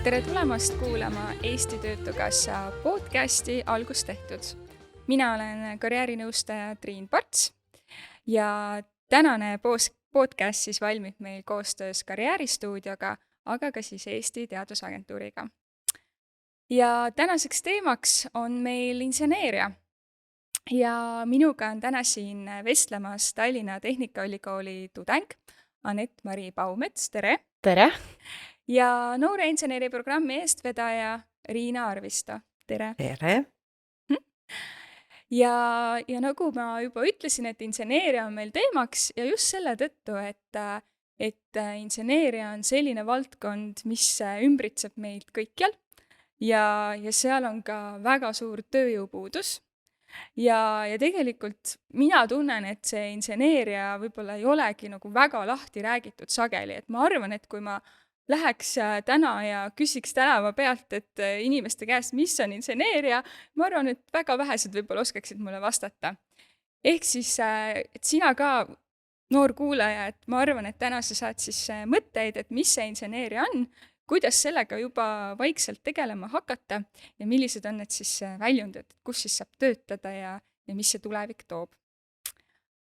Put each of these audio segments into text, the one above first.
Tere tulemast kuulama Eesti Töötukassa podcasti Algus tehtud. Mina olen karjäärinõustaja Triin Parts ja tänane podcast siis valmib meil koostöös Karjääristuudioga, aga ka siis Eesti Teadusagentuuriga. Ja tänaseks teemaks on meil inseneeria. Ja minuga on täna siin vestlemas Tallinna Tehnikaülikooli tudeng Anett-Mari Baumets, tere! Tere! Ja noore inseneeriprogrammi eestvedaja Riina Arvisto, tere! Tere! Ja nagu ma juba ütlesin, et inseneeria on meil teemaks ja just selle tõttu, et inseneeria on selline valdkond, mis ümbritseb meid kõikjal ja seal on ka väga suur tööjõupuudus. Ja tegelikult mina tunnen, et see inseneeria võib-olla ei olegi nagu väga lahti räägitud sageli, et ma arvan, et kui ma läheks täna ja küsiks tänava pealt, et inimeste käest, mis on inseneeria, ma arvan, et väga vähesed võib-olla oskaksid mulle vastata. Ehk siis, et sina ka, noor kuulaja, et ma arvan, et täna sa saad siis mõtteid, et mis see inseneeria on, kuidas sellega juba vaikselt tegelema hakata ja millised on need siis väljundid, kus siis saab töötada ja mis see tulevik toob.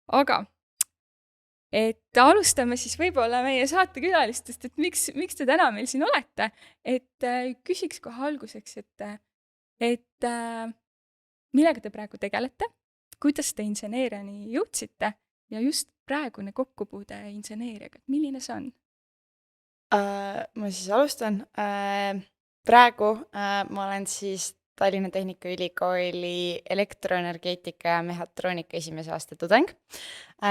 Aga et alustame siis võib-olla meie saatekülalistest, et miks te täna meil siin olete, et küsiks kohe alguseks, et millega te praegu tegelete, kuidas te inseneeriani jõudsite ja just praegune kokkupuude inseneeriaga, et milline see on? Ma siis alustan. Praegu ma olen siis Tallinna Tehnikaülikooli elektroenergeetika ja mehhatroonika esimese aasta tudeng.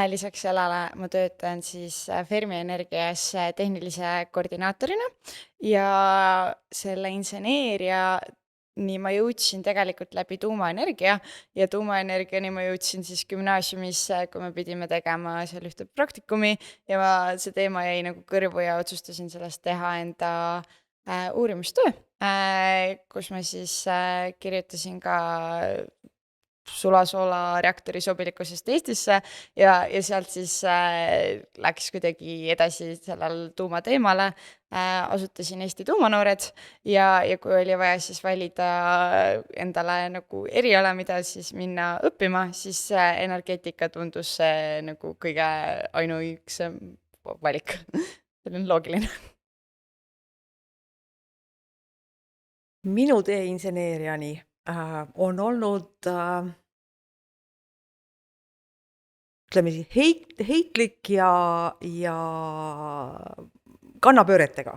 Lisaks sellele ma töötan siis Fermi Energias tehnilise koordinaatorina ja selle inseneeria nii ma jõudsin tegelikult läbi tuumaenergia ja tuumaenergiani ma jõudsin siis gümnaasiumis, kui me pidime tegema seal ühte praktikumi ja see teema jäi nagu kõrvu ja otsustasin sellest teha enda uurimustöö, kus ma siis kirjutasin ka sulasoola reaktori sobilikkusest Eestisse ja sealt siis läks kuidagi edasi sellel tuumateemale. Asutasin Eesti tuumanoored ja kui oli vaja siis valida endale nagu eriala, mida siis minna õppima, siis energeetika tundus see nagu kõige ainuüksem valik. See on loogiline. Minu tee inseneeriani on olnud ütleme siis heitlik ja kannapööretega.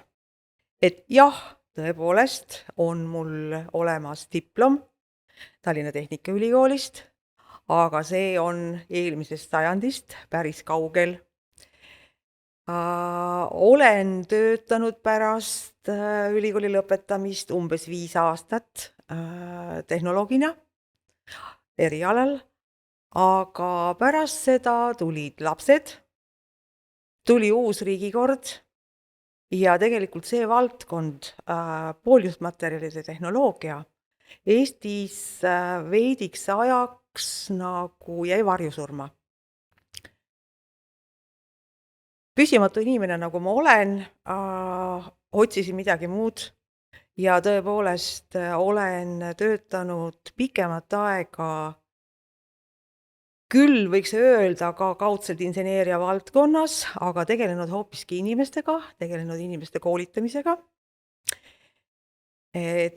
Et jah, tõepoolest on mul olemas diplom Tallinna Tehnikaülikoolist, aga see on eelmisest sajandist päris kaugel. Olen töötanud pärast ülikooli lõpetamist umbes 5 aastat tehnoloogina erialal, aga pärast seda tulid lapsed, tuli uus riigikord ja tegelikult see valdkond, pooljuhtmaterjalide tehnoloogia, Eestis veidiks ajaks nagu jäi varjusurma. Püsimatu inimene, nagu ma olen, otsisin midagi muud ja tõepoolest olen töötanud pikemat aega, küll võiks öelda ka kaudselt inseneeria valdkonnas, aga tegelenud hoopiski inimestega, tegelenud inimeste koolitamisega,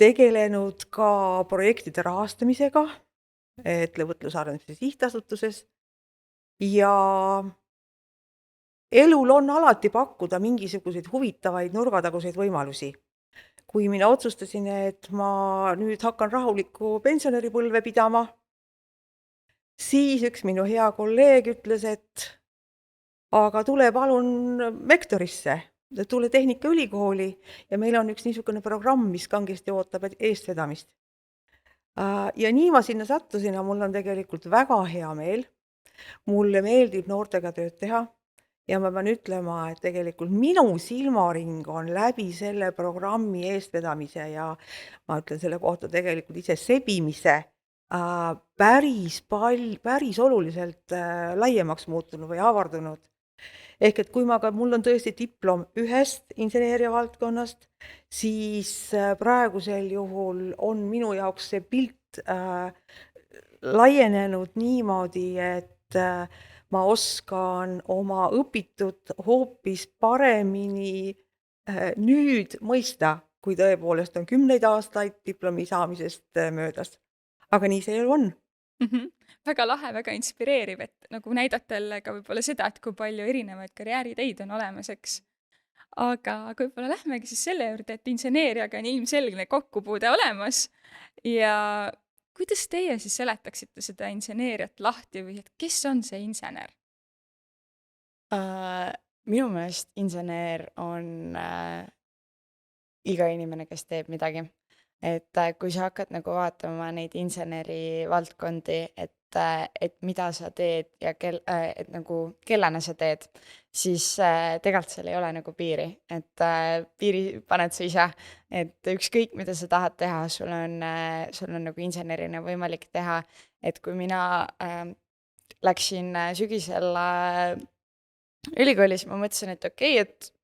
tegelenud ka projektide rahastamisega Ettevõtluse Sihtasutuses ja elul on alati pakkuda mingisuguseid huvitavaid nurgataguseid võimalusi. Kui mina otsustasin, et ma nüüd hakkan rahulikku pensionäripõlve pidama, siis üks minu hea kolleeg ütles, et aga tule palun Mektorisse, tule Tehnikaülikooli ja meil on üks niisugune programm, mis kangesti ootab eestvedamist. Ja nii ma sinna sattusin ja mul on tegelikult väga hea meel. Mulle meeldib noortega tööd teha. Ja ma pean ütlema, et tegelikult minu silmaring on läbi selle programmi eestvedamise ja ma ütlen selle kohta tegelikult ise sebimise päris oluliselt laiemaks muutunud või avardunud. Ehk et kui mul on tõesti diplom ühest inseneeria valdkonnast, siis praegusel juhul on minu jaoks see pilt laienenud niimoodi, et ma oskan oma õpitut hoopis paremini nüüd mõista, kui tõepoolest on 10 aastaid diplomi saamisest möödas. Aga nii see elu on. Väga lahe, väga inspireeriv, et nagu näidata jälle ka võib-olla seda, et kui palju erinevaid karjääriteid on olemas, eks. Aga võib-olla lähmegi siis selle juurde, et inseneeriaga on ilmselgne kokkupuude olemas ja kuidas teie siis seletaksite seda inseneeriat lahti või et kes on see insener? Minu meelest insener on iga inimene, kes teeb midagi. Et kui sa hakkad nagu vaatama neid inseneri valdkondi, et mida sa teed ja et nagu kellena sa teed, siis tegelikult seal ei ole nagu piiri. Et piiri paned sa ise, et ükskõik, mida sa tahad teha, sul on nagu insenerina võimalik teha. Et kui mina läksin sügisel ülikoolis, ma mõtlesin, et okei, et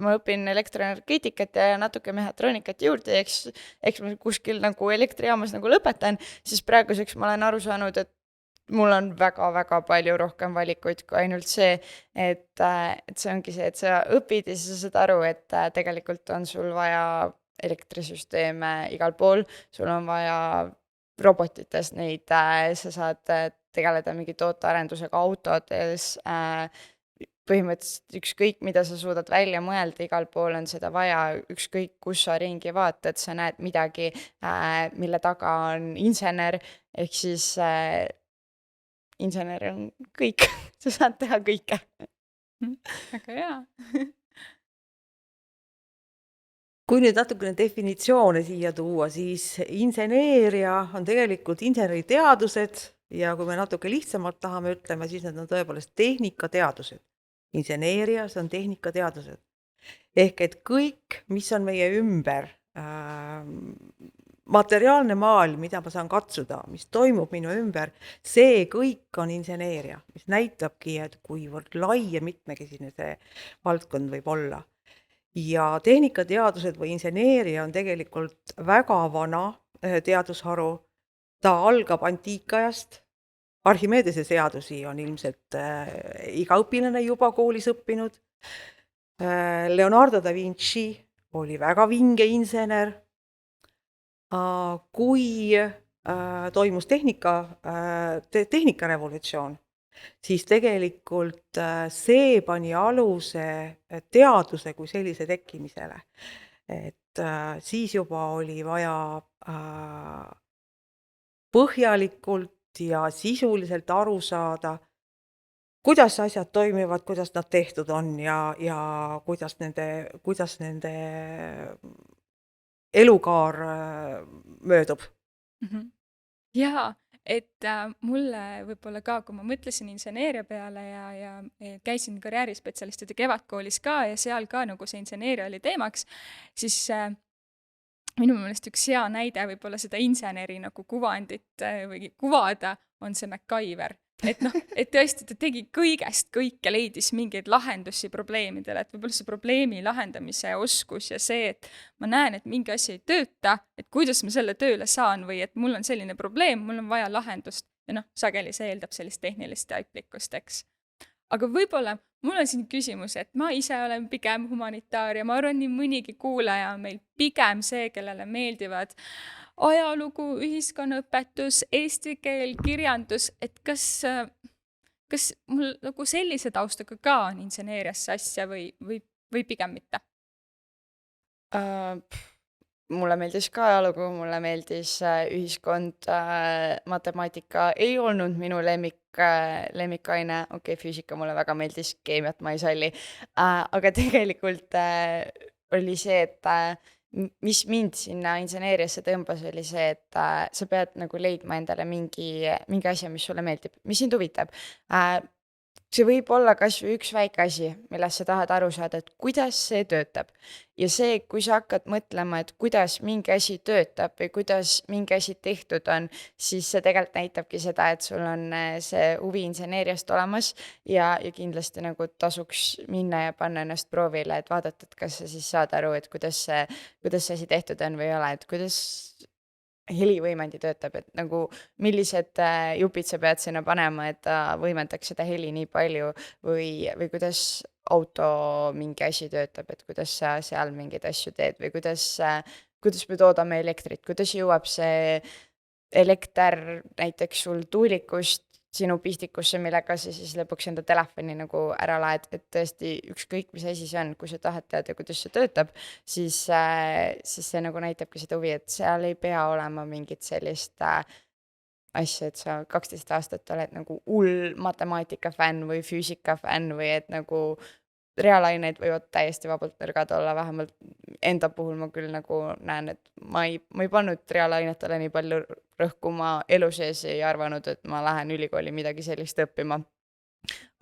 ma õpin elektroenergeetikat ja natuke mehhatroonikat juurde, eks ma kuskil nagu elektrijaamas nagu lõpetan, siis praeguseks ma olen aru saanud, et mul on väga-väga palju rohkem valikuid kui ainult see, et see ongi see, et sa õpid ja siis sa saad aru, et tegelikult on sul vaja elektrisüsteeme igal pool, sul on vaja robotites neid, sa saad tegeleda mingi tootearendusega autodes, põhimõtteliselt ükskõik, mida sa suudad välja mõelda, igal pool on seda vaja, ükskõik, kus sa ringi vaatad, sa näed midagi, mille taga on insener, ehk siis insener on kõik, sa saad teha kõike. Väga hea. Kui nüüd natukene definitsioone siia tuua, siis inseneeria on tegelikult inseneriteadused ja kui me natuke lihtsamalt tahame ütlema, siis need on tõepoolest tehnikateadused. Inseneeria, see on tehnikateadused. Ehk et kõik, mis on meie ümber, materiaalne maailm, mida ma saan katsuda, mis toimub minu ümber, see kõik on inseneeria, mis näitabki, et kuivõrd lai ja mitmekesine see valdkond võib olla. Ja tehnikateadused või inseneeria on tegelikult väga vana teadusharu. Ta algab antiikajast. Archimedese seadusi on ilmselt iga õpilane juba koolis õppinud. Leonardo da Vinci oli väga vinge insener. Kui toimus tehnikarevolutsioon, siis tegelikult see pani aluse teaduse kui sellise tekkimisele. Et siis juba oli vaja põhjalikult ja sisuliselt aru saada, kuidas asjad toimivad, kuidas nad tehtud on ja kuidas nende elukaar möödub. Jaa, et mulle võib-olla ka, kui ma mõtlesin inseneeria peale ja käisin karjäärispetsialistide kevadkoolis ka ja seal ka nagu see inseneeria oli teemaks, siis minu meelest üks hea näide võib-olla seda inseneri nagu kuvandit või kuvada on see MacGyver. Et noh, et tõesti ta tegi kõigest kõike, leidis mingeid lahendusi probleemidele, et võib-olla see probleemi lahendamise oskus ja see, et ma näen, et mingi asi ei tööta, et kuidas ma selle tööle saan või et mul on selline probleem, mul on vaja lahendust ja noh, sageli see eeldab sellist tehnilist teadlikkust, eks. Aga võib-olla mul on siin küsimus, et ma ise olen pigem humanitaar ja ma arvan, nii mõnigi kuulaja on meil pigem see, kellele meeldivad ajalugu, ühiskonnaõpetus, eesti keel, kirjandus, et kas mul nagu sellise taustaga ka on inseneeriasse asja või pigem mitte? Mulle meeldis ka ajalugu, mulle meeldis ühiskond, matemaatika ei olnud minu lemmikaine, okei, füüsika mulle väga meeldis, keemiat ma ei salli, aga tegelikult oli see, et mis mind sinna inseneeriasse tõmbas, oli see, et sa pead nagu leidma endale mingi asja, mis sulle meeldib, mis sind huvitab. see võib olla kas või üks väike asi, millest sa tahad aru saada, et kuidas see töötab. Ja see, kui sa hakkad mõtlema, et kuidas mingi asi töötab või kuidas mingi asi tehtud on, siis see tegelikult näitabki seda, et sul on see huvi inseneeriast olemas ja kindlasti nagu tasuks minna ja panna ennast proovile, et vaadata, et kas sa siis saad aru, et kuidas see asi tehtud on või ei ole, et kuidas helivõimendi töötab, et nagu millised jupid sa pead sinna panema, et ta võimendaks seda heli nii palju või kuidas auto mingi asi töötab, et kuidas sa seal mingeid asju teed või kuidas me toodame elektrit, kuidas jõuab see elekter näiteks sul tuulikust sinu pistikusse, millega sa siis lõpuks enda telefoni nagu ära laed, et tõesti ükskõik, mis asi see on, kui sa tahad teada, kuidas see töötab, siis see nagu näitabki seda huvi, et seal ei pea olema mingit sellist asja, et sa 12 aastat oled nagu hull matemaatika fänn või füüsika fänn või et nagu reaalaineid võivad täiesti vabalt nõrgad olla, vähemalt enda puhul ma küll nagu näen, et ma ei pannud reaalainetele nii palju rõhku, ma elu sees ei arvanud, et ma lähen ülikooli midagi sellist õppima.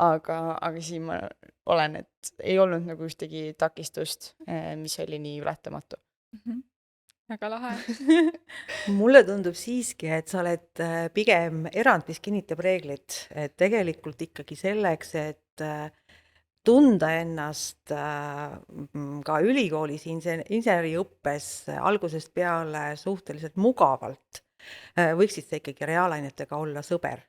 Aga siin ma olen, et ei olnud nagu ühtegi takistust, mis oli nii ületamatu. Väga lahe. Mulle tundub siiski, et sa oled pigem erand, mis kinnitab reeglit, et tegelikult ikkagi selleks, et tunda ennast ka ülikoolis inseneriõppes algusest peale suhteliselt mugavalt, võiksid sa ikkagi reaalainetega olla sõber.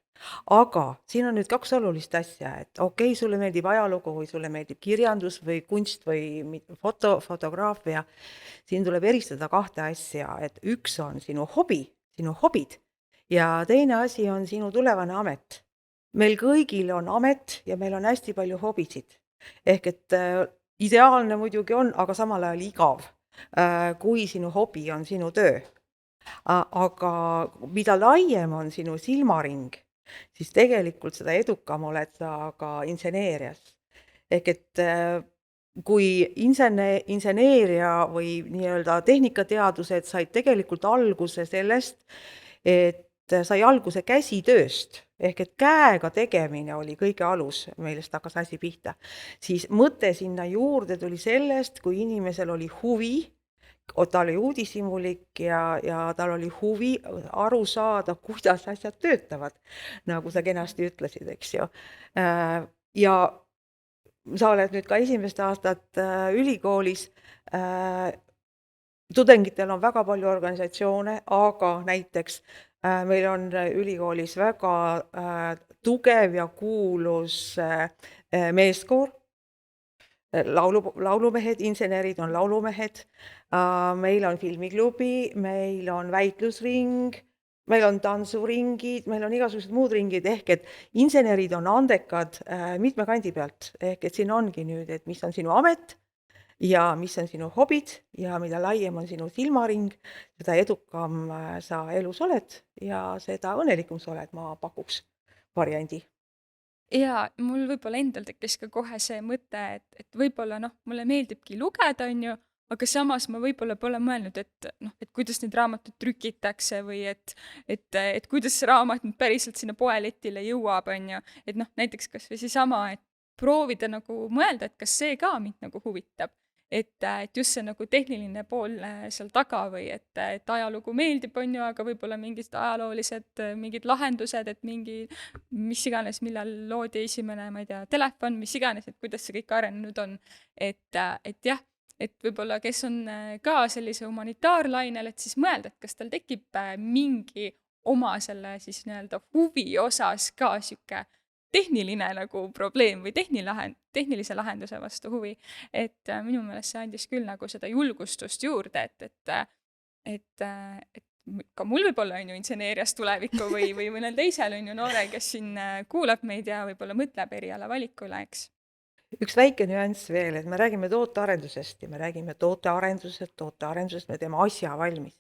Aga siin on nüüd kaks olulist asja, et okei, sulle meeldib ajalugu või sulle meeldib kirjandus või kunst või fotograafia. Siin tuleb eristada kahte asja, et üks on sinu hobi, sinu hobid ja teine asi on sinu tulevane amet. Meil kõigil on amet ja meil on hästi palju hobisid. Ehk et ideaalne muidugi on, aga samal ajal igav, kui sinu hobi on sinu töö. Aga mida laiem on sinu silmaring, siis tegelikult seda edukam oled sa ka inseneerias. Ehk et kui inseneeria või nii-öelda tehnikateadused said tegelikult alguse sellest, et sai alguse käsitööst, ehk et käega tegemine oli kõige alus, millest hakkas asi pihta, siis mõte sinna juurde tuli sellest, kui inimesel oli huvi, ta oli uudishimulik ja tal oli huvi aru saada, kuidas asjad töötavad, nagu sa kenasti ütlesid, eks ju. Ja sa oled nüüd ka esimest aastat ülikoolis, tudengitel on väga palju organisatsioone, aga näiteks meil on ülikoolis väga tugev ja kuulus meeskoor, laulumehed, insenerid on laulumehed, meil on filmiklubi, meil on väitlusring, meil on tantsuringid, meil on igasugused muud ringid, ehk et insenerid on andekad mitme kandi pealt, ehk et siin ongi nüüd, et mis on sinu amet ja mis on sinu hobid ja mida laiem on sinu silmaring, seda edukam sa elus oled ja seda õnnelikum sa oled, ma pakuks variandi. Ja mul võib-olla endal tekkis ka kohe see mõte, et võib-olla mulle meeldibki lugeda, on ju, aga samas ma võib-olla pole mõelnud, et kuidas neid raamatuid trükitakse või et kuidas see raamat nüüd päriselt sinna poeletile jõuab, on ju. Et näiteks kas või seesama, et proovida nagu mõelda, et kas see ka mind nagu huvitab. Et just see nagu tehniline pool seal taga või et ajalugu meeldib, on ju, aga võib-olla mingid ajaloolised mingid lahendused, et mis iganes, millal loodi esimene, ma ei tea, telefon, mis iganes, et kuidas see kõik arenenud on. Et jah, et võib-olla kes on ka sellise humanitaarlainel, et siis mõelda, et kas tal tekib mingi oma selle siis nii-öelda huvi osas ka sihuke tehniline nagu probleem või tehnilise lahenduse vastu huvi, et minu meelest see andis küll nagu seda julgustust juurde, et ka mul võib-olla on ju inseneerias tulevikku või mõnel teisel on ju noorel, kes siin kuulab meid ja võib-olla mõtleb eriala valikule, eks. Üks väike nüanss veel, et me räägime tootearendusest ja me räägime tootearendusest, me teeme asja valmis.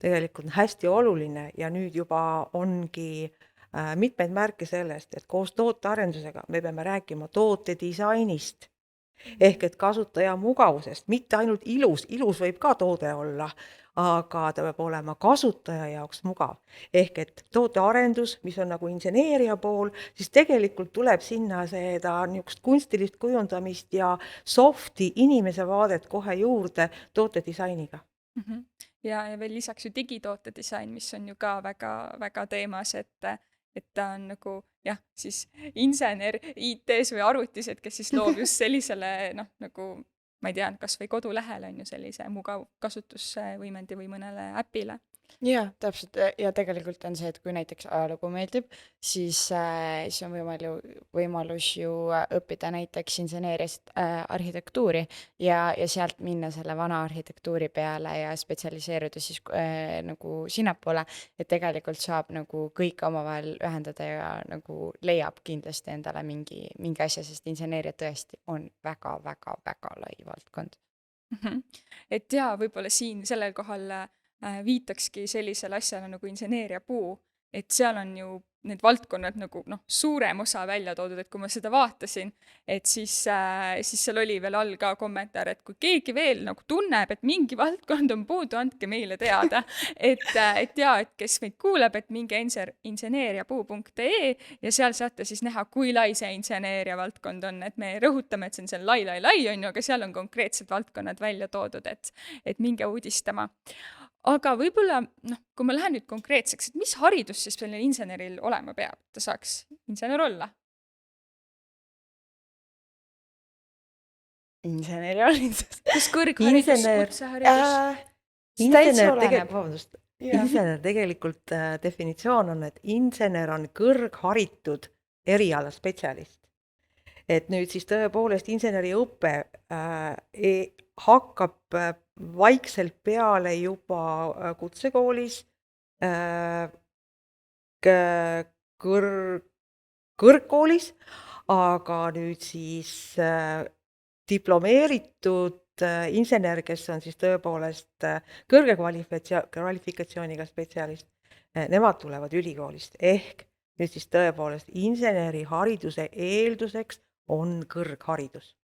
Tegelikult on hästi oluline ja nüüd juba ongi mitmeid märke sellest, et koos tootearendusega me peame rääkima tootedisainist. Ehk et kasutaja mugavusest, mitte ainult ilus võib ka toode olla, aga ta peab olema kasutaja jaoks mugav. Ehk et tootearendus, mis on nagu inseneeria pool, siis tegelikult tuleb sinna seda niisugust kunstilist kujundamist ja softi inimese vaadet kohe juurde tootedisainiga. Mhm. Ja veel lisaks ju digitoote disain, mis on ju ka väga, väga teemas, et ta on nagu jah, siis insener IT-s või arvutis, et kes siis loob just sellisele noh, nagu ma ei tea, kas või kodulehel on ju sellise mugav kasutusvõimendi või mõnele äpile. Jaa, täpselt ja tegelikult on see, et kui näiteks ajalugu meeldib, siis on võimalus ju õppida näiteks inseneeriast arhitektuuri ja sealt minna selle vana arhitektuuri peale ja spetsialiseeruda siis nagu sinnapoole, et tegelikult saab nagu kõik omavahel ühendada ja nagu leiab kindlasti endale mingi asja, sest inseneeria tõesti on väga lai valdkond. Mhm. Et jaa, võib-olla siin sellel kohal viitakski sellisele asjale nagu inseneeriapuu, et seal on ju need valdkonnad nagu noh, suurem osa välja toodud, et kui ma seda vaatasin, et siis seal oli veel all ka kommentaar, et kui keegi veel nagu tunneb, et mingi valdkond on puudu, andke meile teada. et jaa, et kes meid kuuleb, et minge inseneeriapuu.ee ja seal saate siis näha, kui lai see inseneeria valdkond on, et me rõhutame, et see on lai, on ju, aga seal on konkreetsed valdkonnad välja toodud, et minge uudistama. Aga võib-olla, noh, kui ma lähen nüüd konkreetseks, et mis haridus siis sellel inseneril olema peab, et ta saaks insener olla? Inseneriharidus. Kas kõrgharidus, Insener- kutseharidus? Insener tegelikult definitsioon on, et insener on kõrgharitud erialaspetsialist. Et nüüd siis tõepoolest inseneriõpe hakkab vaikselt peale juba kutsekoolis, kõrgkoolis, aga nüüd siis diplomeeritud insener, kes on siis tõepoolest kõrge kvalifikatsiooniga spetsialist, nemad tulevad ülikoolist. Ehk nüüd siis tõepoolest insenerihariduse eelduseks on kõrgharidus.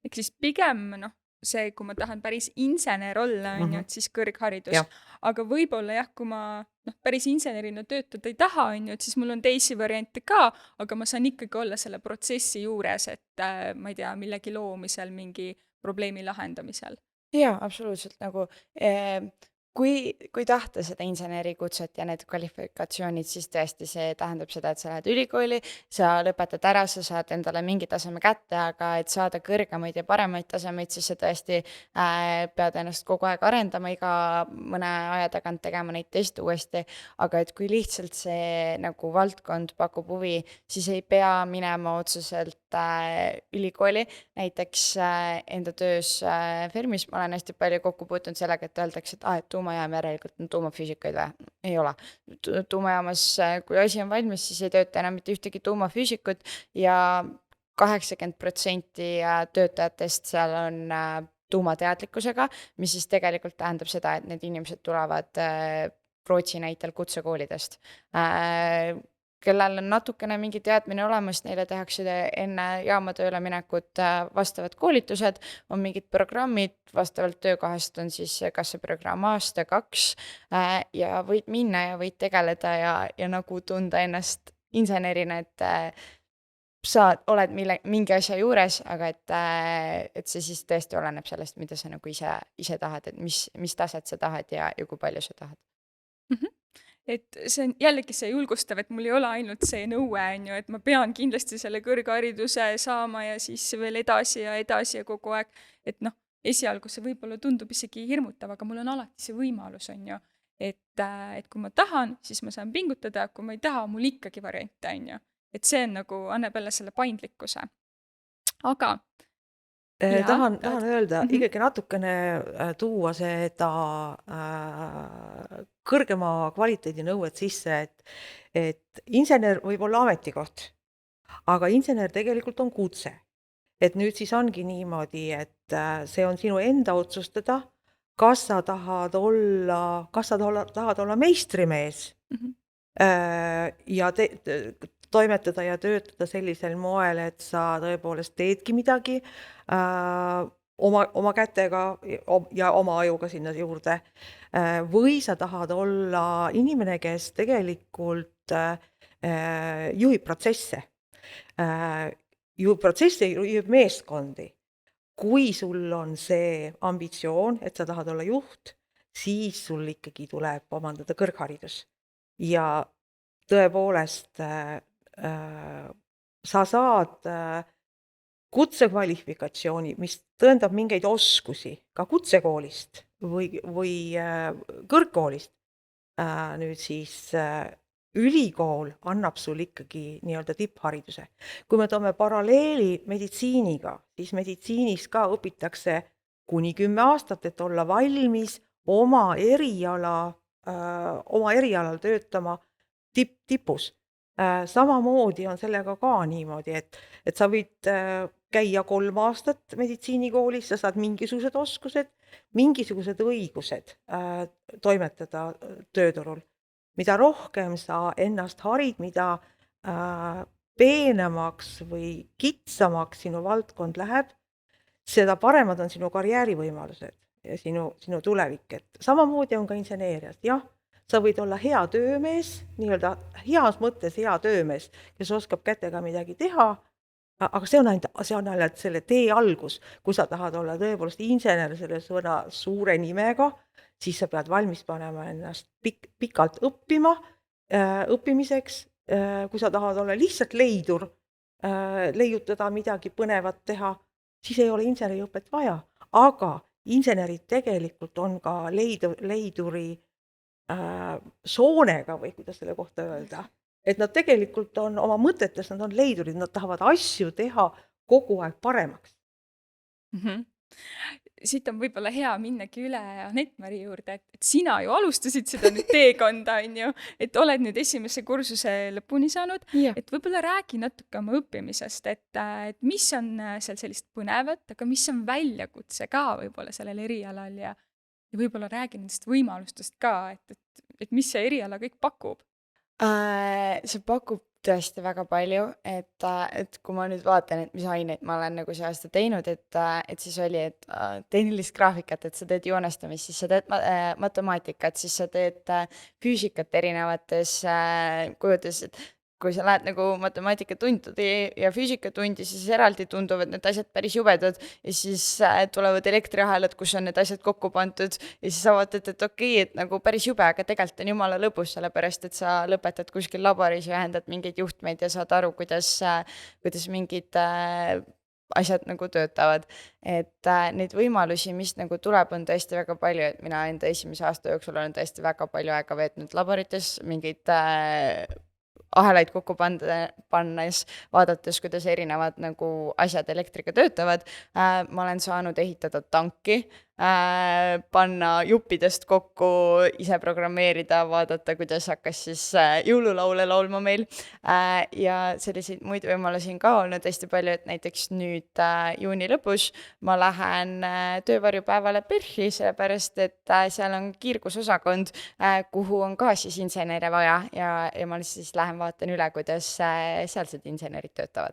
Ehk siis pigem, noh, see, kui ma tahan päris insener olla, on ju, et siis kõrgharidus. Jah. Aga võib-olla jah, kui ma päris insenerina töötada ei taha, on ju, et siis mul on teisi variante ka, aga ma saan ikkagi olla selle protsessi juures, et ma ei tea, millegi loomisel, mingi probleemi lahendamisel. Jaa, absoluutselt nagu kui tahta seda insenerikutset ja need kvalifikatsioonid, siis tõesti see tähendab seda, et sa lähed ülikooli, sa lõpetad ära, sa saad endale mingi taseme kätte, aga et saada kõrgemaid ja paremaid tasemeid, siis sa tõesti pead ennast kogu aeg arendama, iga mõne aja tagant tegema neid teste uuesti, aga et kui lihtsalt see nagu valdkond pakub huvi, siis ei pea minema otseselt ülikooli, näiteks enda töös firmis ma olen hästi palju kokku puutunud sellega, et öeldakse, et tuumajaam järelikult on tuumafüüsikaid või? Ei ole. Tuumajaamas, kui asi on valmis, siis ei tööta enam mitte ühtegi tuumafüüsikut ja 80% töötajatest seal on tuumateadlikkusega, mis siis tegelikult tähendab seda, et need inimesed tulevad Rootsi näitel kutsekoolidest. Kellel on natukene mingi teadmine olemas, neile tehakse enne jaamatööle minekut vastavad koolitused, on mingid programmid, vastavalt töökohast on siis kas see programm aasta, 2 ja võid minna ja võid tegeleda ja nagu tunda ennast insenerina, et sa oled mingi asja juures, aga et see siis tõesti oleneb sellest, mida sa nagu ise tahad, et mis taset sa tahad ja kui palju sa tahad. Et see on jällegi see julgustav, et mul ei ole ainult see nõue, on ju, et ma pean kindlasti selle kõrghariduse saama ja siis veel edasi ja kogu aeg. Et noh, esialgu see võib-olla tundub isegi hirmutav, aga mul on alati see võimalus, on ju. Et kui ma tahan, siis ma saan pingutada, kui ma ei taha, mul ikkagi variante, on ju. Et see on nagu, annab jälle selle paindlikkuse. Aga Tahan öelda, ikkagi natukene tuua seda kõrgema kvaliteedinõuet sisse, et insener võib olla ametikoht, aga insener tegelikult on kutse. Et nüüd siis ongi niimoodi, et see on sinu enda otsustada, kas sa tahad olla meistrimees ja toimetada ja töötada sellisel moel, et sa tõepoolest teedki midagi oma kätega ja oma ajuga sinna juurde. Või sa tahad olla inimene, kes tegelikult juhib protsesse. Juhib protsesse, juhib meeskondi. Kui sul on see ambitsioon, et sa tahad olla juht, siis sul ikkagi tuleb omandada kõrgharidus. Ja tõepoolest sa saad kutsekvalifikatsiooni, mis tõendab mingeid oskusi ka kutsekoolist või kõrgkoolist. Nüüd siis ülikool annab sul ikkagi nii-öelda tipphariduse. Kui me toome paralleeli meditsiiniga, siis meditsiinis ka õpitakse kuni 10 aastat, et olla valmis oma erialal töötama tipus. Samamoodi on sellega ka niimoodi, et sa võid käia 3 aastat meditsiinikoolis, sa saad mingisugused oskused, mingisugused õigused toimetada tööturul. Mida rohkem sa ennast harid, mida peenemaks või kitsamaks sinu valdkond läheb, seda paremad on sinu karjäärivõimalused ja sinu tulevik. Et samamoodi on ka inseneerias. Jah, sa võid olla hea töömees, nii-öelda heas mõttes hea töömees, kes oskab kätega midagi teha, aga see on ainult selle tee algus. Kui sa tahad olla tõepoolest insener selle sõna suure nimega, siis sa pead valmis panema ennast pikalt õppimiseks. Kui sa tahad olla lihtsalt leidur, leiutada midagi põnevat teha, siis ei ole inseneriõpet vaja. Aga insenerid tegelikult on ka leiduri soonega või kuidas selle kohta öelda. Et nad tegelikult on oma mõtetes, nad on leidurid, nad tahavad asju teha kogu aeg paremaks. Siit on võib-olla hea minnagi üle Anett-Mari juurde, et sina ju alustasid seda nüüd teekonda, on ju, et oled nüüd esimese kursuse lõpuni saanud, et võib-olla räägi natuke oma õppimisest, et mis on seal sellist põnevat, aga mis on väljakutse ka võib-olla sellel erialal ja võib-olla räägi nendest võimalustest ka, et mis see eriala kõik pakub? See pakub tõesti väga palju, et kui ma nüüd vaatan, et mis aineid ma olen nagu see aasta teinud, et siis oli, et tehnilist graafikat, et sa teed joonestamist, siis sa teed matemaatikat, siis sa teed füüsikat erinevates kujudes, et kui sa lähed nagu matemaatikatundi ja füüsikatundi, siis eraldi tunduvad need asjad päris jubedad ja siis tulevad elektriahelad, kus on need asjad kokku pandud ja siis sa vaatad, et okei, et nagu päris jube, aga tegelikult on jumala lõbus, sellepärast et sa lõpetad kuskil laboris ja ühendad mingeid juhtmeid ja saad aru, kuidas mingid asjad nagu töötavad. Et neid võimalusi, mis nagu tuleb, on tõesti väga palju, et mina enda esimese aasta jooksul olen tõesti väga palju aega veetnud laborites, mingeid ahelaid kokku pannes, vaadates, kuidas erinevad nagu asjad elektriga töötavad. Ma olen saanud ehitada tanki, panna juppidest kokku, ise programmeerida, vaadata, kuidas hakkas siis jõululaule laulma meil. Ja selliseid muid võimalusi on ka olnud hästi palju, et näiteks nüüd juuni lõpus ma lähen töövarjupäevale PERH-i, sellepärast et seal on kiirgusosakond, kuhu on ka siis insenere vaja ja ma siis lähen vaatan üle, kuidas sealsed insenerid töötavad.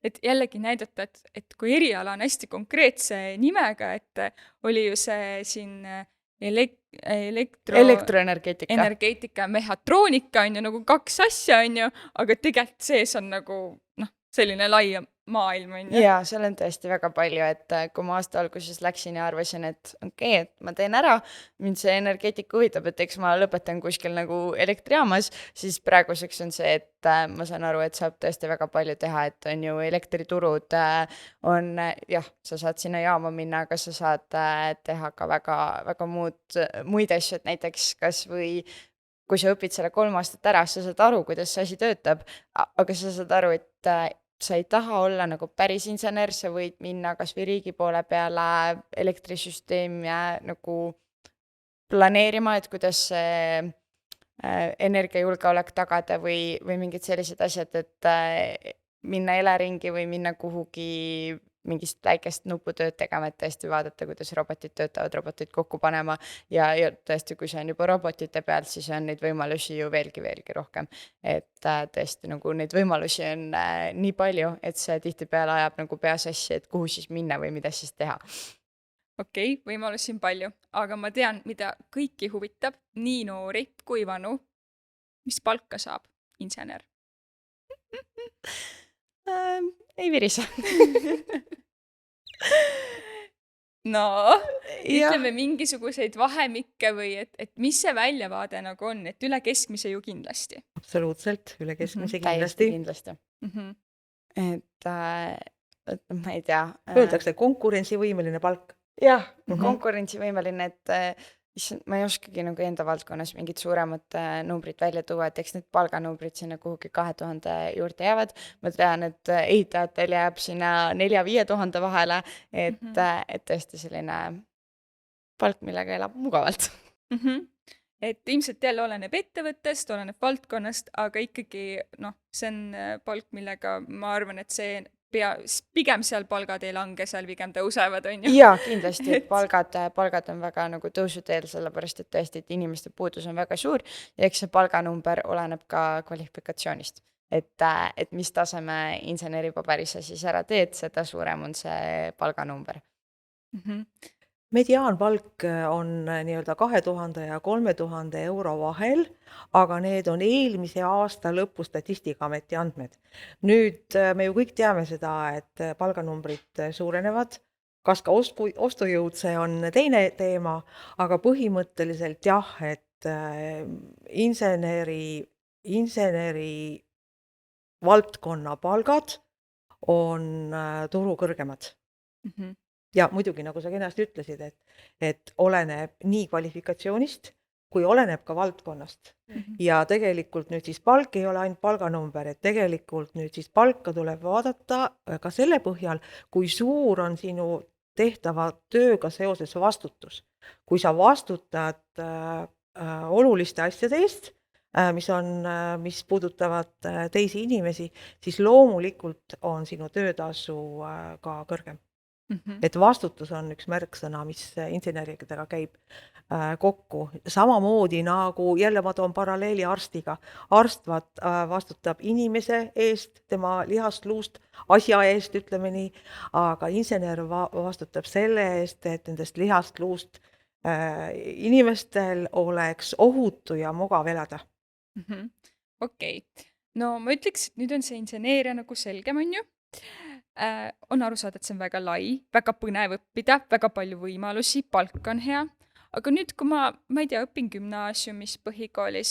Et jällegi näidata, et kui eriala on hästi konkreetse nimega, et oli ju see siin elektroenergeetika ja mehhatroonika on ju nagu 2 asja, on ju, aga tegelikult sees on nagu selline lai maailm, on ju. Jaa, seal on tõesti väga palju, et kui ma aasta alguses läksin ja arvasin, et okei, et ma teen ära, mind see energeetika huvitab, et eks ma lõpetan kuskil nagu elektrijaamas, siis praeguseks on see, et ma saan aru, et saab tõesti väga palju teha, et on ju elektriturud on, jah, sa saad sinna jaama minna, aga sa saad teha ka väga muid asju, et näiteks kas või kui sa õpid selle 3 aastat ära, sa saad aru, kuidas see asi töötab, aga sa saad aru, et sa ei taha olla nagu päris insener, sa võid minna kas või riigi poole peale elektrisüsteemi nagu planeerima, et kuidas see energiajulgeolek tagada või mingid sellised asjad, et minna Eleringi või minna kuhugi mingist väikest nuputööd tegema, et tõesti vaadata, kuidas robotid töötavad, robotid kokku panema ja tõesti, kui see on juba robotite peal, siis on neid võimalusi ju veelgi rohkem. Et tõesti nagu neid võimalusi on nii palju, et see tihtipeale ajab nagu pea sassi, et kuhu siis minna või mida siis teha. Okei, võimalusi on palju, aga ma tean, mida kõiki huvitab, nii noori kui vanu, mis palka saab insener. Ei virise. No, Jah. ütleme mingisuguseid vahemikke või et mis see väljavaade nagu on, et üle keskmise ju kindlasti. Absoluutselt, üle keskmise Täiesti kindlasti. kindlasti. Et ma ei tea. Öeldakse konkurentsivõimeline palk. Jah, konkurentsivõimeline, et issand, ma ei oskagi nagu enda valdkonnas mingit suuremat numbrit välja tuua, et eks need palganumbrid sinna kuhugi 2000 juurde jäävad. Ma tean, et ehitajatel jääb sinna 4-5 000 vahele, et tõesti selline palk, millega elab mugavalt. Et ilmselt jälle oleneb ettevõttest, oleneb valdkonnast, aga ikkagi see on palk, millega ma arvan, et see pigem seal palgad ei lange, seal pigem tõusevad, on ju. Jaa, kindlasti, et palgad on väga nagu tõusuteel, sellepärast et tõesti, et inimeste puudus on väga suur ja eks see palganumber oleneb ka kvalifikatsioonist. Et mis taseme inseneripaberi sa siis ära teed, seda suurem on see palganumber. Mediaanpalk on nii-öelda 2000 ja 3000 euro vahel, aga need on eelmise aasta lõpu Statistikaameti andmed. Nüüd me ju kõik teame seda, et palganumbrid suurenevad, kas ka ostujõud, see on teine teema, aga põhimõtteliselt jah, et inseneri valdkonna palgad on turu kõrgemad. Ja muidugi, nagu sa kenasti ütlesid, et oleneb nii kvalifikatsioonist, kui oleneb ka valdkonnast. Ja tegelikult nüüd siis palk ei ole ainult palganumber, et tegelikult nüüd siis palka tuleb vaadata ka selle põhjal, kui suur on sinu tehtava tööga seoses vastutus. Kui sa vastutad oluliste asjade eest, mis puudutavad teisi inimesi, siis loomulikult on sinu töötasu ka kõrgem. Et vastutus on üks märksõna, mis inseneridega käib kokku. Samamoodi nagu, jälle ma toon paralleeli arstiga. Arst vastutab inimese eest, tema lihast, luust, asja eest, ütleme nii, aga insener vastutab selle eest, et nendest lihast, luust inimestel oleks ohutu ja mugav elada. Okei. No ma ütleks, et nüüd on see inseneeria nagu selgem, on ju. On aru saada, et see on väga lai, väga põnev õppida, väga palju võimalusi, palk on hea. Aga nüüd, kui ma ei tea, õpin gümnaasiumis, põhikoolis,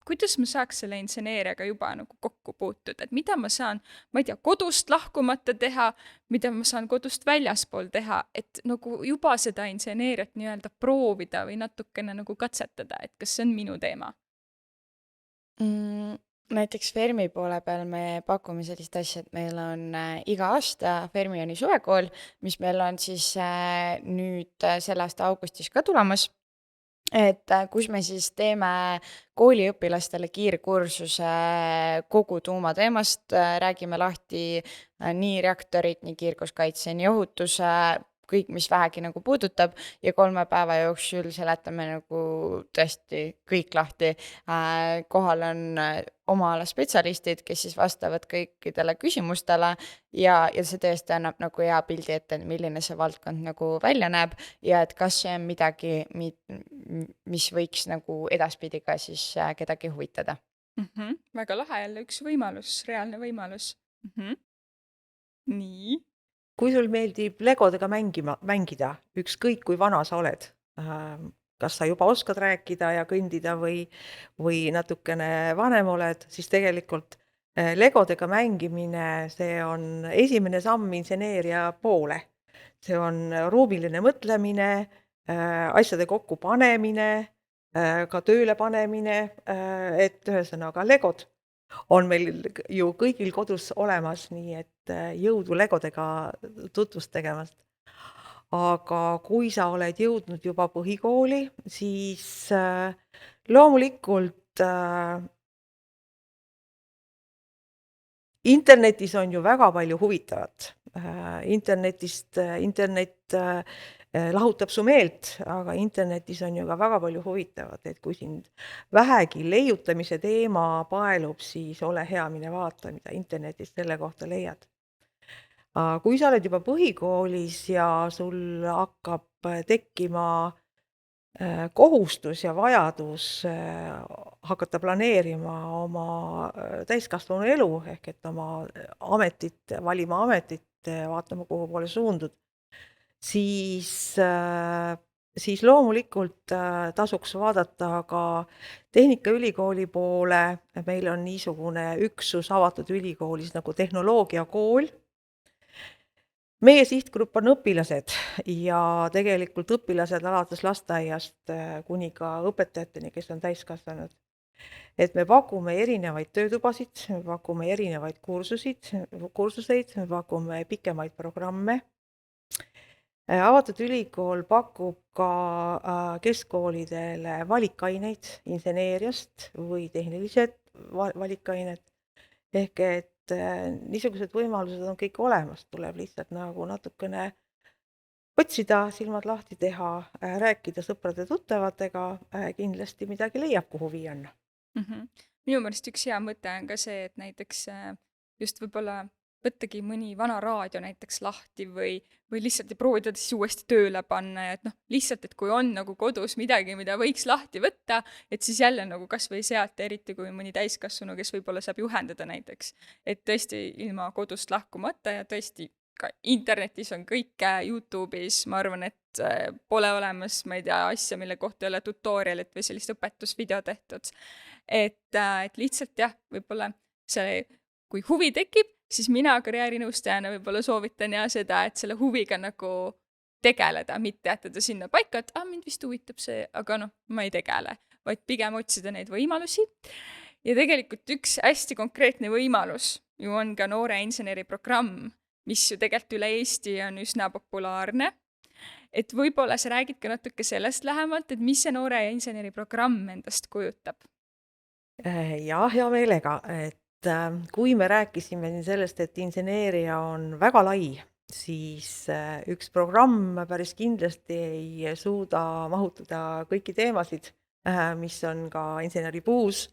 kuidas ma saaks selle inseneeriaga juba nagu kokku puutuda, et mida ma saan, ma ei tea, kodust lahkumata teha, mida ma saan kodust väljaspool teha, et nagu juba seda inseneeriat nii-öelda proovida või natukene nagu katsetada, et kas see on minu teema? Näiteks Fermi poole peal me pakume sellist asja, et meil on iga aasta Fermioni suvekool, mis meil on siis nüüd selle aasta augustis ka tulemas, et kus me siis teeme kooliõpilastele kiirkursuse kogu tuumateemast, räägime lahti nii reaktorid, nii kiirguskaitse, nii ohutuse, kõik, mis vähegi nagu puudutab ja 3 päeva jooksul seletame nagu tõesti kõik lahti. Kohal on oma ala spetsialistid, kes siis vastavad kõikidele küsimustele ja see tõesti annab nagu hea pildi ette, milline see valdkond nagu välja näeb ja et kas see on midagi, mis võiks nagu edaspidi ka siis kedagi huvitada. Väga lahe, jälle üks võimalus, reaalne võimalus. Nii. Kui sul meeldib legodega mängida, ükskõik kui vana sa oled, kas sa juba oskad rääkida ja kõndida või natukene vanem oled, siis tegelikult legodega mängimine, see on esimene samm inseneeria poole. See on ruumiline mõtlemine, asjade kokku panemine, ka tööle panemine, et ühesõnaga legod on meil ju kõigil kodus olemas, nii et jõudu legodega tutvust tegemast. Aga kui sa oled jõudnud juba põhikooli, siis loomulikult internetis on ju väga palju huvitavat. Internet lahutab su meelt, aga internetis on ju ka väga palju huvitavat, et kui sind vähegi leiutamise teema paelub, siis ole hea, mine vaata, mida internetist selle kohta leiad. Kui sa oled juba põhikoolis ja sul hakkab tekkima kohustus ja vajadus hakata planeerima oma täiskasvanu elu, ehk et oma ametit, valima ametit, vaatama, kuhu poole suundud, siis loomulikult tasuks vaadata ka Tehnikaülikooli poole. Meil on niisugune üksus avatud ülikoolis nagu tehnoloogiakool. Meie sihtgrupp on õpilased ja tegelikult õpilased alates lasteaiast kuni ka õpetajateni, kes on täiskasvanud. Et me pakume erinevaid töötubasid, me pakume erinevaid kursuseid, me pakume pikemaid programme. Avatud ülikool pakub ka keskkoolidele valikaineid inseneeriast või tehnilised valikained. Ehk et niisugused võimalused on kõik olemas, tuleb lihtsalt nagu natukene otsida, silmad lahti teha, rääkida sõprade tuttavatega, kindlasti midagi leiab, kuhu viia on. Minu meelest üks hea mõte on ka see, et näiteks just võib-olla võttagi mõni vana raadio näiteks lahti või lihtsalt proovida siis uuesti tööle panna ja et lihtsalt, et kui on nagu kodus midagi, mida võiks lahti võtta, et siis jälle nagu kas või sealt, eriti kui mõni täiskasvanu, kes võib-olla saab juhendada näiteks, et tõesti ilma kodust lahkumata ja tõesti ka internetis on kõike YouTube'is, ma arvan, et pole olemas, ma ei tea, asja, mille kohta ei ole tutorialit või sellist õpetusvideo tehtud. Et lihtsalt jah, võib-olla see, kui huvi tekib, siis mina karjäärinõustajana võib-olla soovitan ja seda, et selle huviga nagu tegeleda, mitte jätada sinna paika, et mind vist huvitab see, aga ma ei tegele, vaid pigem otsida neid võimalusi. Ja tegelikult üks hästi konkreetne võimalus ju on ka noore inseneri programm, mis ju tegelikult üle Eesti on üsna populaarne. Et võib-olla sa räägid ka natuke sellest lähemalt, et mis see noore inseneri programm endast kujutab? Ja hea meelega, et kui me rääkisime sellest, et inseneeria on väga lai, siis üks programm päris kindlasti ei suuda mahutada kõiki teemasid, mis on ka inseneri puus.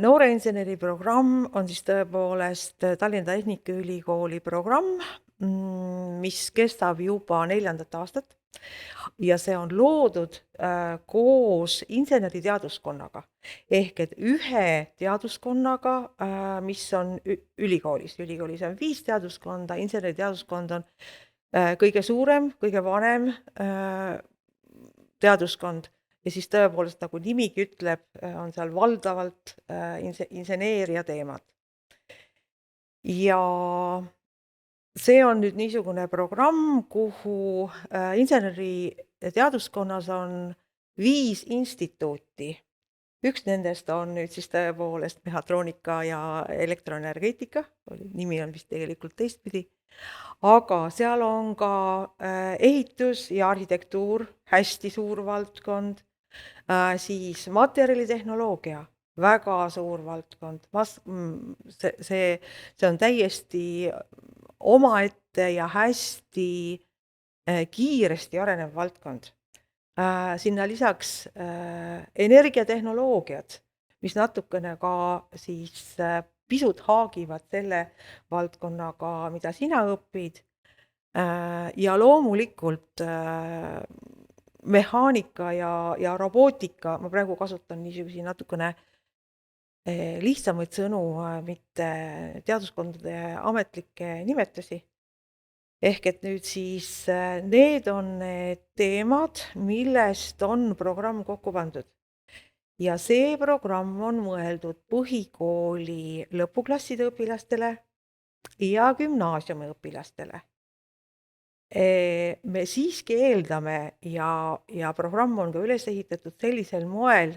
Noore inseneri programm on siis tõepoolest Tallinna Tehnikaülikooli programm, mis kestab juba 4. aastat ja see on loodud koos inseneriteaduskonnaga. Ehk et ühe teaduskonnaga, mis on ülikoolis. Ülikoolis on 5 teaduskonda, inseneriteaduskond on kõige suurem, kõige vanem teaduskond. Ja siis tõepoolest, nagu nimigi ütleb, on seal valdavalt inseneeria teemad. Ja see on nüüd niisugune programm, kuhu inseneri teaduskonnas on 5 instituuti. Üks nendest on nüüd siis tõepoolest mehhatroonika ja elektroenergeetika, nimi on vist tegelikult teistpidi, aga seal on ka ehitus ja arhitektuur, hästi suur valdkond, siis materjalitehnoloogia, väga suur valdkond, see on täiesti omaette ja hästi kiiresti arenev valdkond. Sinna lisaks energiatehnoloogiad, mis natukene ka siis pisut haagivad selle valdkonnaga, mida sina õpid, ja loomulikult mehaanika ja robootika, ma praegu kasutan niisugusi natukene lihtsamaid sõnu, mitte teaduskondade ametlikke nimetusi. Ehk et nüüd siis need on need teemad, millest on programm kokku pandud. Ja see programm on mõeldud põhikooli lõpuklasside õpilastele ja gümnaasiumi õpilastele. Me siiski eeldame ja programm on ka üles ehitatud sellisel moel,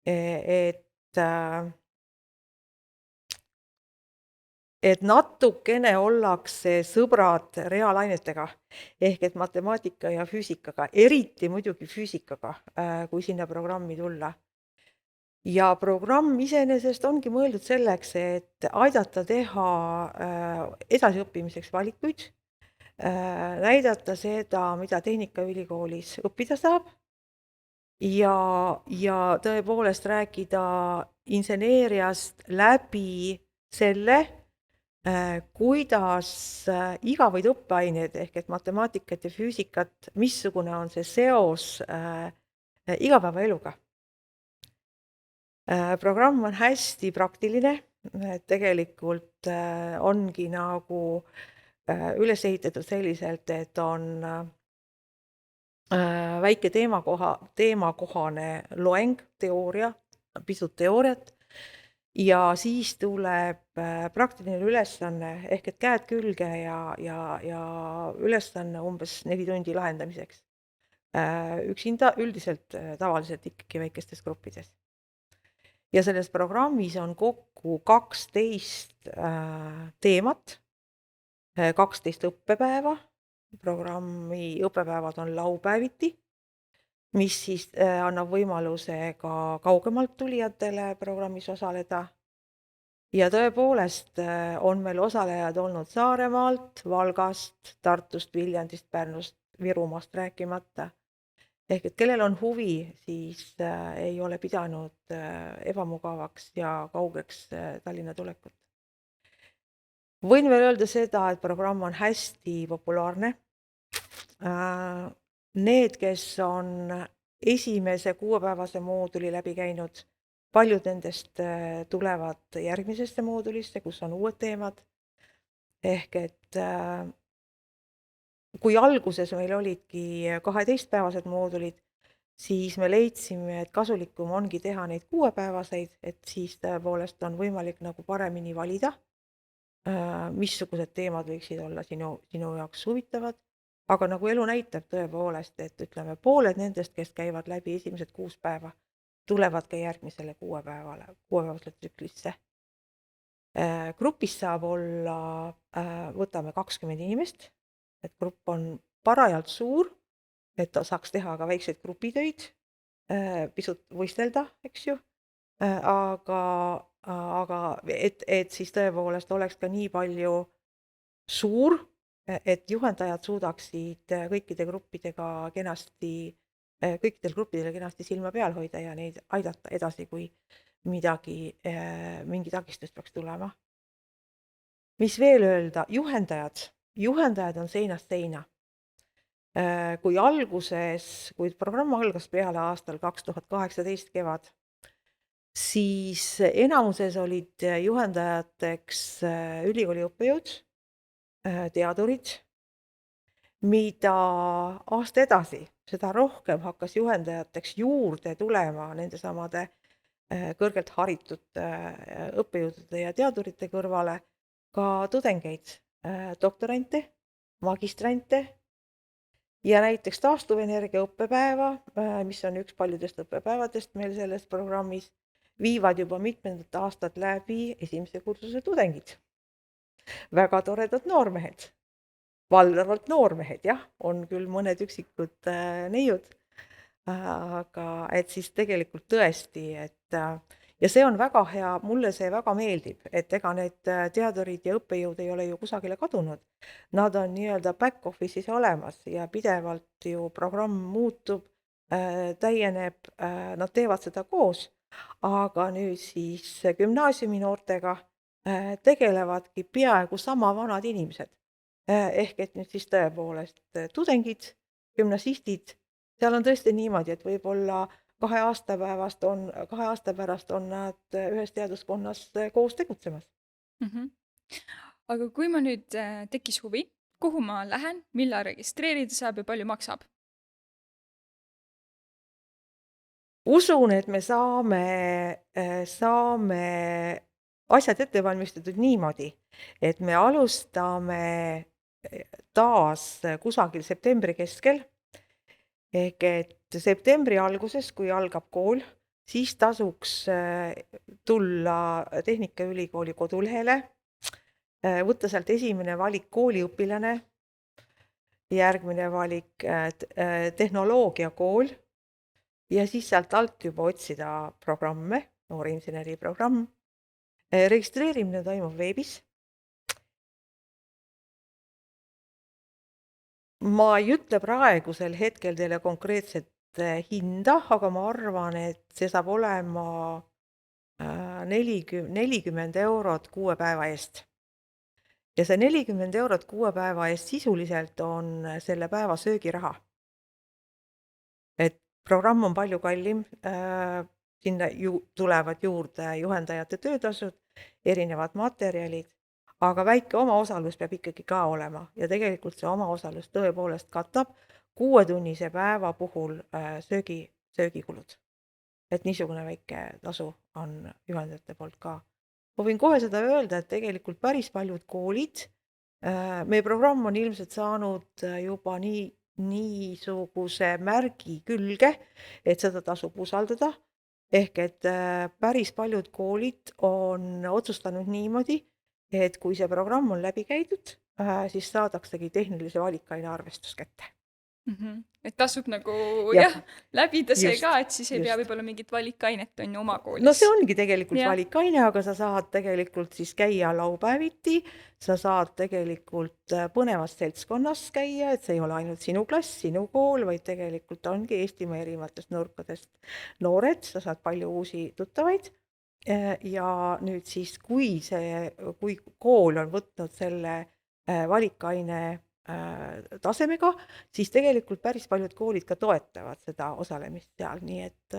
et natukene ollakse sõbrad reaalainetega, ehk et matemaatika ja füüsikaga, eriti muidugi füüsikaga, kui sinna programmi tulla. Ja programm iseenesest ongi mõeldud selleks, et aidata teha edasiõppimiseks valikuid, näidata seda, mida Tehnikaülikoolis õppida saab ja tõepoolest rääkida inseneeriast läbi selle, kuidas igavaid õppeaineid ehk et matemaatikat ja füüsikat, missugune on see seos igapäevaeluga. Programm on hästi praktiline, tegelikult ongi nagu üles ehitatud selliselt, et on väike teemakohane loeng, teooria, pisut teooriat ja siis tuleb praktiline ülesanne ehk et käed külge ja ülesanne umbes 4 tundi lahendamiseks. Üksinda üldiselt tavaliselt ikkagi väikestes gruppides. Ja selles programmis on kokku 12 teemat, 12 õppepäeva. Programmi õppepäevad on laupäeviti, mis siis annab võimaluse ka kaugemalt tulijatele programmis osaleda. Ja tõepoolest on meil osalejad olnud Saaremaalt, Valgast, Tartust, Viljandist, Pärnust, Virumaast rääkimata. Ehk et kellel on huvi, siis ei ole pidanud ebamugavaks ja kaugeks Tallinna tulekut. Võin veel öelda seda, et programm on hästi populaarne. Need, kes on esimese 6-päevase mooduli läbi käinud, paljud nendest tulevad järgmisesse moodulisse, kus on uued teemad. Ehk et kui alguses meil olidki 12-päevased moodulid, siis me leidsime, et kasulikum ongi teha neid 6-päevaseid, et siis tõepoolest on võimalik nagu paremini valida, missugused teemad võiksid olla sinu jaoks huvitavad. Aga nagu elu näitab tõepoolest, et ütleme, pooled nendest, kes käivad läbi esimesed 6 päeva, tulevad ka järgmisele 6-päevasele tsüklisse. Grupis saab olla, võtame 20 inimest, et grupp on parajalt suur, et ta saaks teha ka väikseid grupitöid, pisut võistelda, eks ju, aga et siis tõepoolest oleks ka nii palju suur, et juhendajad suudaksid kõikidel gruppidel kenasti silma peal hoida ja neid aidata edasi, kui mingi takistus peaks tulema. Mis veel öelda? Juhendajad on seinast seina. Kui programm algas peale aastal 2018 kevad, siis enamuses olid juhendajateks ülikooli õppejõud, teadurid, mida aasta edasi, seda rohkem hakkas juhendajateks juurde tulema nendesamade kõrgelt haritud õppejõudude ja teadurite kõrvale ka tudengeid, doktorante, magistrante ja näiteks taastuvenergia õppepäeva, mis on üks paljudest õppepäevadest meil selles programmis, viivad juba mitmendat aastat läbi esimese kursuse tudengid. Väga toredad noormehed, valdavalt noormehed, jah, on küll mõned üksikud neiud, aga et siis tegelikult tõesti, ja see on väga hea, mulle see väga meeldib, et ega need teadurid ja õppejõud ei ole ju kusagile kadunud. Nad on nii-öelda back office'is olemas ja pidevalt ju programm muutub, täieneb, nad teevad seda koos, aga nüüd siis gümnaasiumi noortega tegelevadki peaaegu sama vanad inimesed. Ehk et nüüd siis tõepoolest tudengid, gümnasistid, seal on tõesti niimoodi, et võib-olla 2 aasta pärast on nad ühes teaduskonnas koos tegutsemas. Aga kui ma nüüd tekkis huvi, kuhu ma lähen, millal registreerida saab ja palju maksab? Usun, et me saame asjad ette valmistatud niimoodi, et me alustame taas kusagil septembri keskel. Ehk et septembri alguses, kui algab kool, siis tasuks tulla Tehnikaülikooli kodulehele, võtta sealt esimene valik kooliõpilane, järgmine valik tehnoloogiakool ja siis sealt alt juba otsida programme nooreinseneri programm. Registreerimine toimub veebis. Ma ei ütle praegusel hetkel teile konkreetset hinda, aga ma arvan, et see saab olema 40 eurot 6 päeva eest. Ja see 40 eurot 6 päeva eest sisuliselt on selle päeva söögiraha. Et programm on palju kallim, sinna tulevad juurde juhendajate töötasud, erinevad materjalid, aga väike omaosalus peab ikkagi ka olema ja tegelikult see omaosalus tõepoolest katab 6-tunnise päeva puhul söögikulud. Et niisugune väike tasu on juhendajate poolt ka. Ma võin kohe seda öelda, et tegelikult päris paljud koolid, meie programm on ilmselt saanud juba niisuguse märgi külge, et seda tasub usaldada. Ehk et päris paljud koolid on otsustanud niimoodi, et kui see programm on läbi käidud, siis saadaksegi tehnilise valikaine arvestus kätte. Et tasub nagu Jah, läbida see just, ka, et siis ei pea just. võib-olla mingit valikainet on ju oma koolis. No see ongi tegelikult Jah. valikaine, aga sa saad tegelikult siis käia laupäeviti, sa saad tegelikult põnevas seltskonnas käia, et see ei ole ainult sinu klass, sinu kool, vaid tegelikult ongi Eestimaa erinevatest nurkadest noored, sa saad palju uusi tuttavaid. Ja nüüd siis, kui kool on võtnud selle valikaine tasemega, siis tegelikult päris paljud koolid ka toetavad seda osalemist seal, nii et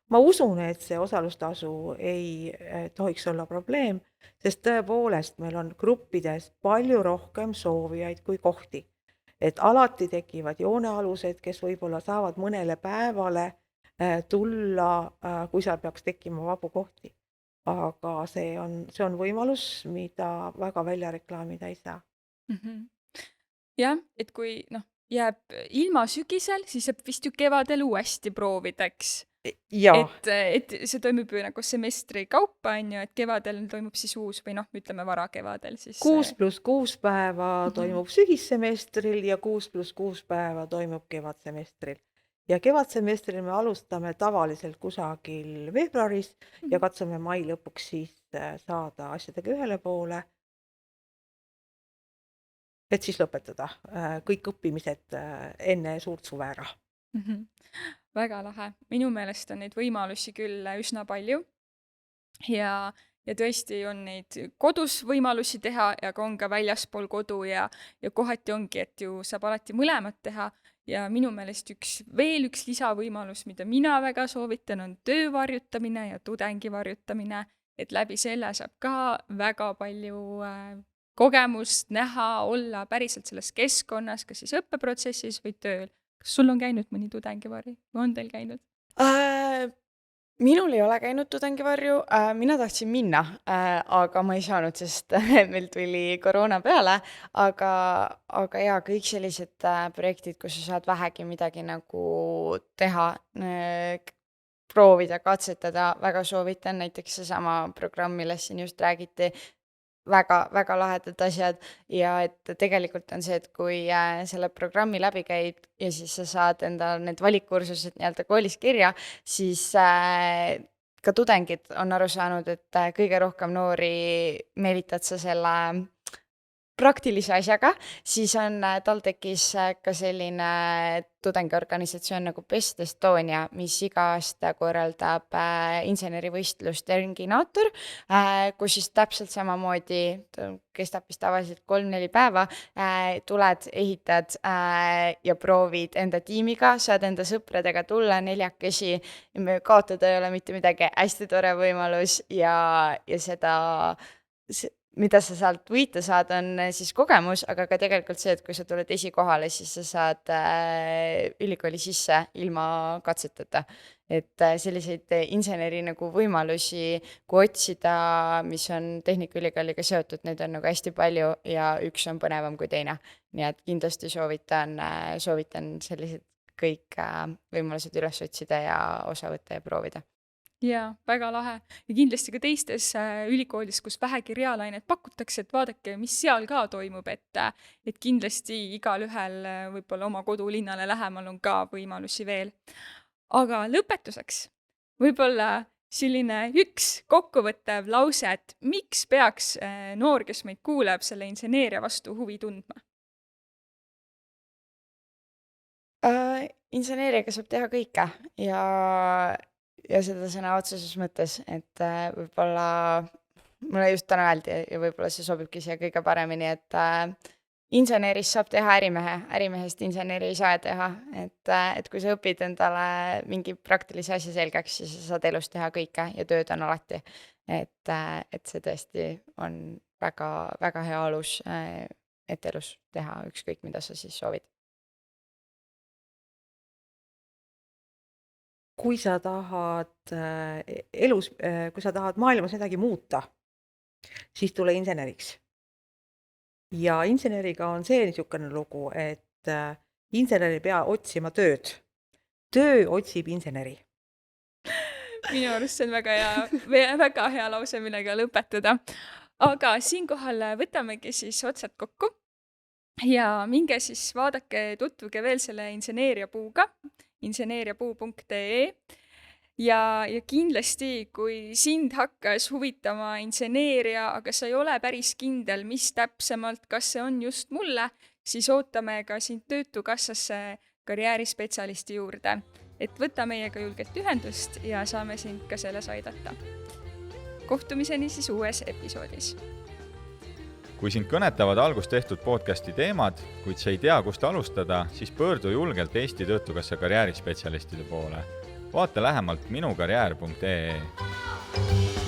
ma usun, et see osalustasu ei tohiks olla probleem, sest tõepoolest meil on gruppides palju rohkem soovijaid kui kohti. Et alati tekivad joonealused, kes võib-olla saavad mõnele päevale tulla, kui seal peaks tekkima vabu kohti. Aga see on võimalus, mida väga välja reklaamida ei saa. Jah, et kui jääb ilma sügisel, siis saab vist ju kevadel uuesti proovida, eks. Ja, Et see toimub ju nagu semestri kaupa, on ju, et kevadel toimub siis uus või ütleme varakevadel siis. 6+6 päeva toimub sügissemestril ja 6+6 päeva toimub kevadsemestril. Ja kevadsemestril me alustame tavaliselt kusagil veebruaris ja katsume mai lõpuks siis saada asjadega ühele poole. Et siis lõpetada kõik õppimised enne suurt suve ära. Väga lahe. Minu meelest on neid võimalusi küll üsna palju ja tõesti on neid kodus võimalusi teha ja ka on ka väljaspool kodu ja kohati ongi, et ju saab alati mõlemat teha ja minu meelest veel üks lisavõimalus, mida mina väga soovitan, on töö varjutamine ja tudengi varjutamine, et läbi selle saab ka väga palju kogemust näha, olla päriselt selles keskkonnas, kas siis õppeprotsessis või tööl. Kas sul on käinud mõni tudengivarju või on teil käinud? Minul ei ole käinud tudengivarju, mina tahtsin minna, aga ma ei saanud, sest meil tuli koroona peale, aga jaa, kõik sellised projektid, kus sa saad vähegi midagi nagu teha, proovida, katsetada, väga soovitan, näiteks seesama programm, millest siin just räägiti, väga lahedad asjad ja et tegelikult on see, et kui selle programmi läbi käib ja siis sa saad endal need valikkursused nii-öelda koolis kirja, siis ka tudengid on aru saanud, et kõige rohkem noori meelitad sa selle praktilise asjaga, siis on TalTechis ka selline tudengiorganisatsioon nagu Best Estonia, mis iga aasta korraldab insenerivõistlust Terminaator, kus siis täpselt samamoodi kestab vist tavaliselt 3-4 päeva, tuled, ehitad ja proovid enda tiimiga, saad enda sõpradega tulla 4-kesi, kaotada ei ole mitte midagi, hästi tore võimalus ja seda mida sa sealt võita saad, on siis kogemus, aga ka tegelikult see, et kui sa tuled esikohale, siis sa saad ülikooli sisse ilma katsetata. Et selliseid inseneri nagu võimalusi, kui otsida, mis on Tehnikaülikooliga seotud, neid on nagu hästi palju ja üks on põnevam kui teine. Nii et kindlasti soovitan sellised kõik võimalused üles otsida ja osa võtta ja proovida. Jaa, väga lahe. Ja kindlasti ka teistes ülikoolides, kus vähegi reaalainet pakutakse, et vaadake, mis seal ka toimub, et kindlasti igalühel võib-olla oma kodulinnale lähemal on ka võimalusi veel. Aga lõpetuseks, võib-olla selline üks kokkuvõttev lause, et miks peaks noor, kes meid kuuleb, selle inseneeria vastu huvi tundma? Inseneeriaga saab teha kõike ja seda sõna otseses mõttes, et võib-olla mulle just täna öeldi ja võib-olla see sobibki siia kõige paremini, et insenerist saab teha ärimehe, ärimehest inseneri ei saa teha, et kui sa õpid endale mingi praktilise asja selgeks, siis sa saad elus teha kõike ja tööd on alati. Et see tõesti on väga, väga hea alus, et elus teha ükskõik, mida sa siis soovid. Kui sa tahad elus, kui sa tahad maailmas midagi muuta, siis tule inseneriks. Ja inseneriga on see niisugune lugu, et insener ei pea otsima tööd. Töö otsib inseneri. Minu arust see on väga hea lause, millega lõpetada. Aga siinkohal võtamegi siis otsad kokku ja minge siis vaadake, tutvuge veel selle inseneeriapuuga, inseneeriapuu.ee ja kindlasti, kui sind hakkas huvitama inseneeria, aga sa ei ole päris kindel, mis täpsemalt, kas see on just mulle, siis ootame ka sind Töötukassasse karjäärispetsialisti juurde, et võta meiega julgelt ühendust ja saame sind ka selles aidata. Kohtumiseni siis uues episoodis. Kui sind kõnetavad algust tehtud podcasti teemad, kuid sa ei tea, kust alustada, siis pöördu julgelt Eesti Töötukassa karjäärispetsialistide poole. Vaata lähemalt minukarjäär.ee.